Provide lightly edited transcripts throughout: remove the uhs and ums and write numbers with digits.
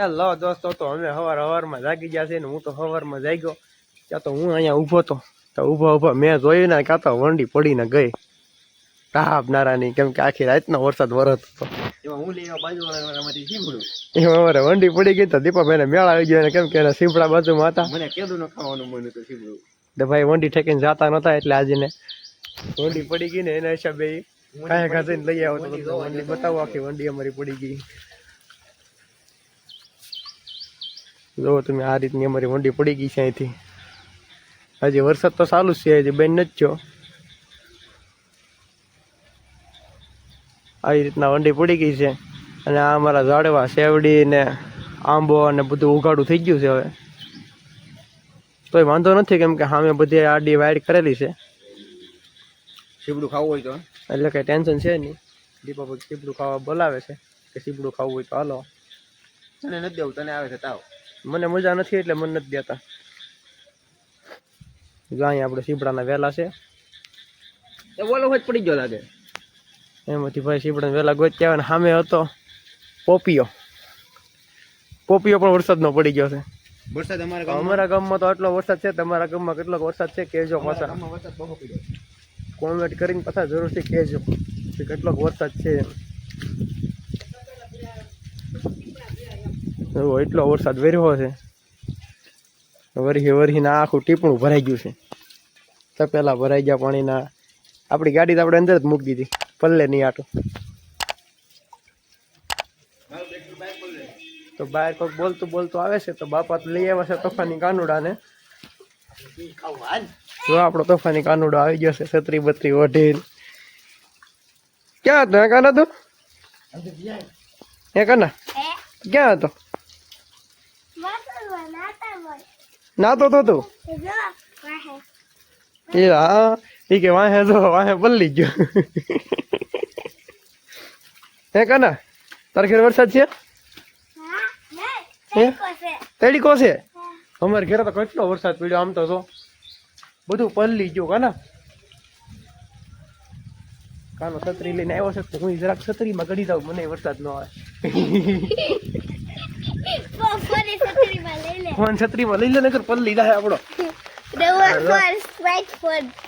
Hello દોસ્તો, તો અમે હવારમાં જાગી ગયા છે ને હું તો હવારમાં જાગ્યો ત્યાં તો હું અહીંયા ઊભો તો ઊભા મેં જોયું ને કાં તો વંડી પડીને ગઈ તાપ નારાની, કેમ કે આખી રાતનો વરસાદ વરસ હતો. એમાં અમારે વંડી પડી ગઈ તો દીપાભાઈને મેળ આવી ગયો, કેમ કે એના સીપડા બાજુમાં હતા. મને કેદું ન ખાવાનું મન હતું સીપડું, તો ભાઈ વંડી ઠેકીને જતા નતા એટલે આજે ને વંડી પડી ગઈ ને એના હિસાબે કાંઈ ખાધીને લઈ આવો તો વંડી બતાવો. આખી વંડી અમારી પડી ગઈ. જો તમે આ રીતની અમારી વંડી પડી ગઈ છે. અહીંથી હજી વરસાદ તો ચાલુ જ છે, હજી બેન નથી થયો. આવી રીતના વંડી પડી ગઈ છે. અને આ અમારા ઝાડવા શેવડી ને આંબો અને બધું ઉગાડું થઈ ગયું છે. હવે તોય વાંધો નથી, કેમ કે સામે બધી આડી વાઈડ કરેલી છે. સીપડું ખાવું હોય તો એટલે કઈ ટેન્શન છે નહીં. દીપાભાઈ સીપડું ખાવા બોલાવે છે કે સીપડું ખાવું હોય તો હાલો. તને નથી દેવું, તને આવે છે તાવ. મને મજા નથી એટલે મને નથી દેતા. જો અહીંયા આપણે સીપડાના વેલા છે. બોલો જ પડી ગયો લાગે એમાંથી ભાઈ સીપડા વેલા ગોત્યા આવે ને સામે હતો પોપિયો પણ વરસાદનો પડી ગયો છે. વરસાદ અમારા ગામમાં તો આટલો વરસાદ છે. તમારા ગામમાં કેટલો વરસાદ છે કહેજો. પાછા કોમેન્ટ કરીને પાછા જરૂરથી કહેજો કે કેટલો વરસાદ છે. એટલો વરસાદ વેર્યો છે. વરહીના આખું ટીપણું ભરાઈ ગયું છે. તપેલા ભરાઈ ગયા પાણીના. આપણી ગાડી તો આપણે અંદર જ મૂકી દીધી, પલ્લે નહીં આટું. તો બહાર કોઈક બોલતું આવે છે તો બાપા તો લઈ આવ્યા છે તોફાની કાનુડા ને. જો આપણો તોફાની કાનુડો આવી ગયો છે છત્રી બત્રી ઓઢી. ક્યાં હતો કાના? તું એ કાના ક્યાં હતો? નાતો તો તું? એ હા, એ કે વાહે જો વાહે પલ્લી ગયો. હે કાના તારે ઘેર વરસાદ છે? તડીકો છે? અમારે ઘેર તો કેટલો વરસાદ પડ્યો. આમ તો જો બધું પલ્લી ગયું. કાનો છત્રી લઈને આવ્યો છે તો હું જરાક છત્રીમાં ગળી દઉં, મને વરસાદ ન આવે. ફોન છત્રીમાં લઈ લે નકર પલ્લી જાય આપણો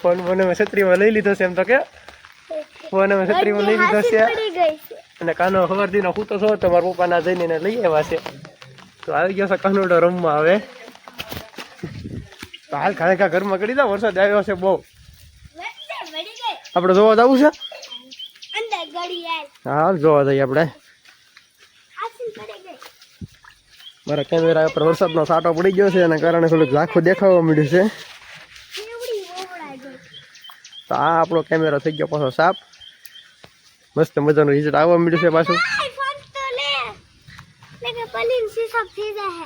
ફોન. મને છત્રીમાં લઈ લીધો છે એમ તો કે ફોન અમે છત્રીમાં લઈ લીધો છે. અને કાનો ખબર દી નો હું તો છો તમારા પપ્પાના જઈને લઈ આવ્યા છે. તો આવી ગયો છે કાનુડો રમવા. હવે તો હાલ ખાણે ઘરમાં કરી દો, વરસાદ આવ્યો છે બહુ. આપણે જોવા જવું છે? હાલ જોવા જઈએ આપણે. મારા કેમેરા પર વરસાદનો સાટો પડી ગયો છે, એના કારણે થોડુંક ઝાંખું દેખાવા મળ્યું છે. તો આ આપણો કેમેરો થઈ ગયો પાછો સાફ. મસ્ત મજાનું રિઝલ્ટ આવવા મળ્યું છે પાછું.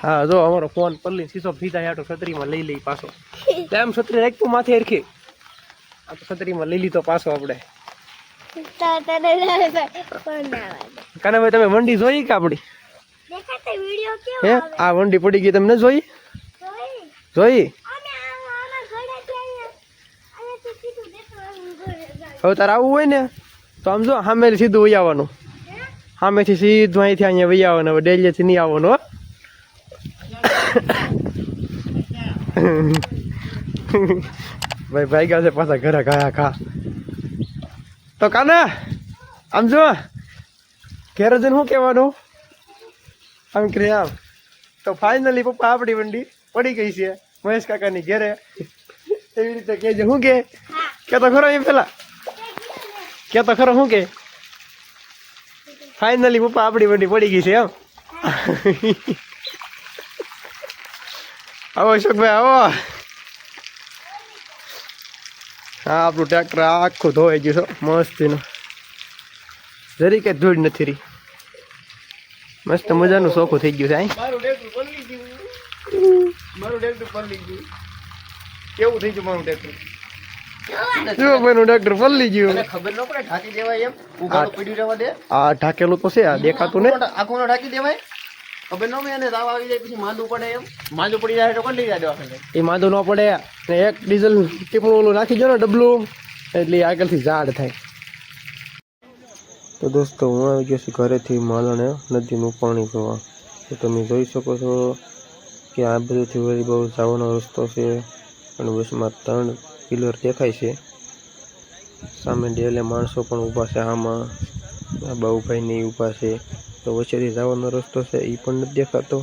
હા જો અમારો ફોન પલ્લી શીશો થઈ જાય તો છત્રીમાં લઈ લઈ પાછો. એમ છત્રી રાખતું માથે હરખી. આ તો છત્રીમાં લઈ લીધો પાછો આપણે. કાનાભાઈ તમે વંડી જોઈ કે આપડી? હે આ વંડી પડી ગઈ તમને જોઈ? હવે તારે આવવું હોય ને તો આમ જો સામે સીધું વહી આવવાનું. સામેથી સીધું અહીંથી અહીંયા વહી આવવાનું. હવે ડેલીથી નહીં આવવાનું. ભાઈ ભાઈ ગયા છે પાછા ઘરે ગયા ખા. તો કાના આમ જો ઘેર જઈને શું કહેવાનું? આમ કે આમ તો ફાઇનલી પપ્પા આપણી વંડી પડી ગઈ છે મહેશ કાકાની ઘેરે. એવી રીતે કહેજે. શું કે તો ખરો એમ પેલા કે તો ખરો શું કે ફાઇનલી પપ્પા આપણી વંડી પડી ગઈ છે એમ. આવો અશોકભાઈ આવો. હા આપણું ટ્રેક્ટર આખું ધોવાઈ ગયું છે મસ્તીનું. જરી કે ધૂળ નથી રહી. મસ્ત મજાનું ચોખ્ખું થઈ ગયું છે. મારું ટ્રેક્ટર પલળી ગયું. કેવું થઈ ગયું મારું ટ્રેક્ટર? ટ્રેક્ટર પલળી ગયું. ખબર ન પડે ઢાંકી દેવાય એમ? ઉઘાડું પડ્યું રહેવા દે. આ ઢાકેલું તો છે, આ દેખાતું ને. આખું ઢાંકી દેવાય. ખબર ન પડે તાવ આવી જાય પછી માંદું પડે એમ. માંદું પડી જાય તો કોણ લઈ જાય? એ માંદું ન પડે. એક ડીઝલ ટીપણું ઓલું નાખી દો ને ડબલું, એટલે આગળથી ઝાડ થાય. તો દોસ્તો હું આવી ગયો છું ઘરેથી માલણે નદીનું પાણી જોવા. તો તમે જોઈ શકો છો કે આ બધુંથી વળી બહુ જવાનો રસ્તો છે અને બસમાં 3 પિલર દેખાય છે. સામે ડેલે માણસો પણ ઊભા છે. આમાં બાઉભાઈ ને ઊભા છે. તો વચ્ચેથી જવાનો રસ્તો છે એ પણ નથી દેખાતો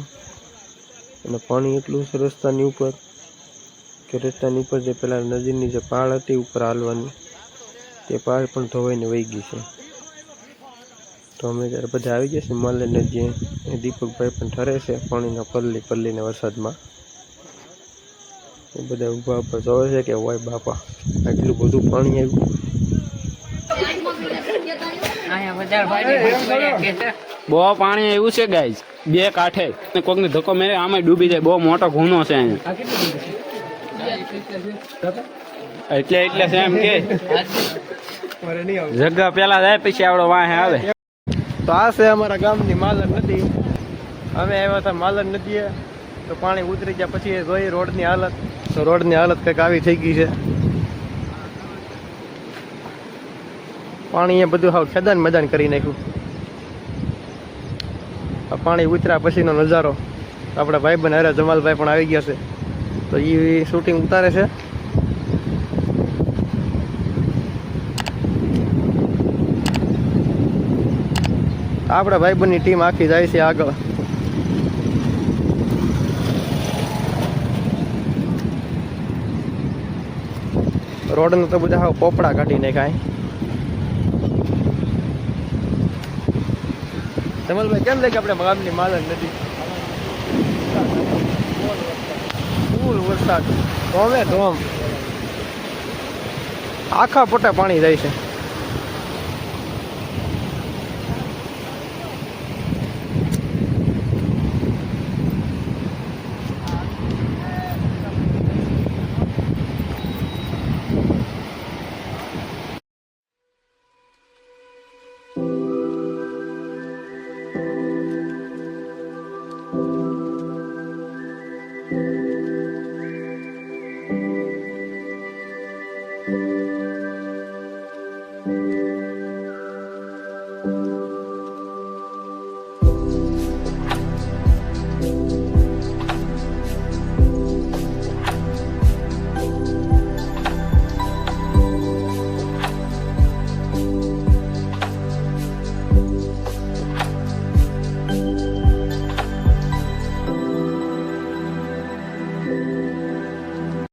અને પાણી એટલું છે રસ્તાની ઉપર કે રસ્તાની ઉપર જે પેલા નદીની જે પાળ હતી ઉપર હાલવાની તે પાળ પણ ધોવાઈને વહી ગઈ છે. તો અમે ત્યારે બધા આવી ગયા છે માલે નદીએ. દીપકભાઈ પણ ઠરે છે પાણીના પલ્લીને વરસાદમાં. એ બધા ઊભા ઊભા જોવે છે કે હોય બાપા આટલું બધું પાણી આવ્યું. બહુ પાણી આવ્યું છે ગાઈઝ, 2 કાંઠે કોકને ધક્કો મેરે આમાં ડૂબી જાય. બહુ મોટો ગુનો છે અહીંયા. એટલે છે એમ કે જગ્યા પેલા જાય પછી આવડો વાહે આવે. તો આ છે અમારા ગામની માલર નદી. અમે આવ્યા હતા માલર નદીએ તો પાણી ઉતરી ગયા પછી જોઈ રોડની હાલત. તો રોડની હાલત કંઈક આવી થઈ ગઈ છે. પાણી એ બધું હાવ ખેદાન મેદાન કરી નાખ્યું. આ પાણી ઉતર્યા પછીનો નજારો. આપણા ભાઈબંધ હારે જમાલભાઈ પણ આવી ગયા છે તો એ શૂટિંગ ઉતારે છે. આપણા ભાઈબંધની ટીમ આખી જાય છે આગળ. રોડનું તો બધા હાવ પોપડા કાઢી નાખાય. જમલભાઈ કેમ લાગે આપણે ગામની માલર નદી? ફૂલ વરસાદ, ધોમે ધોમ, આખા પોટા પાણી જાય છે.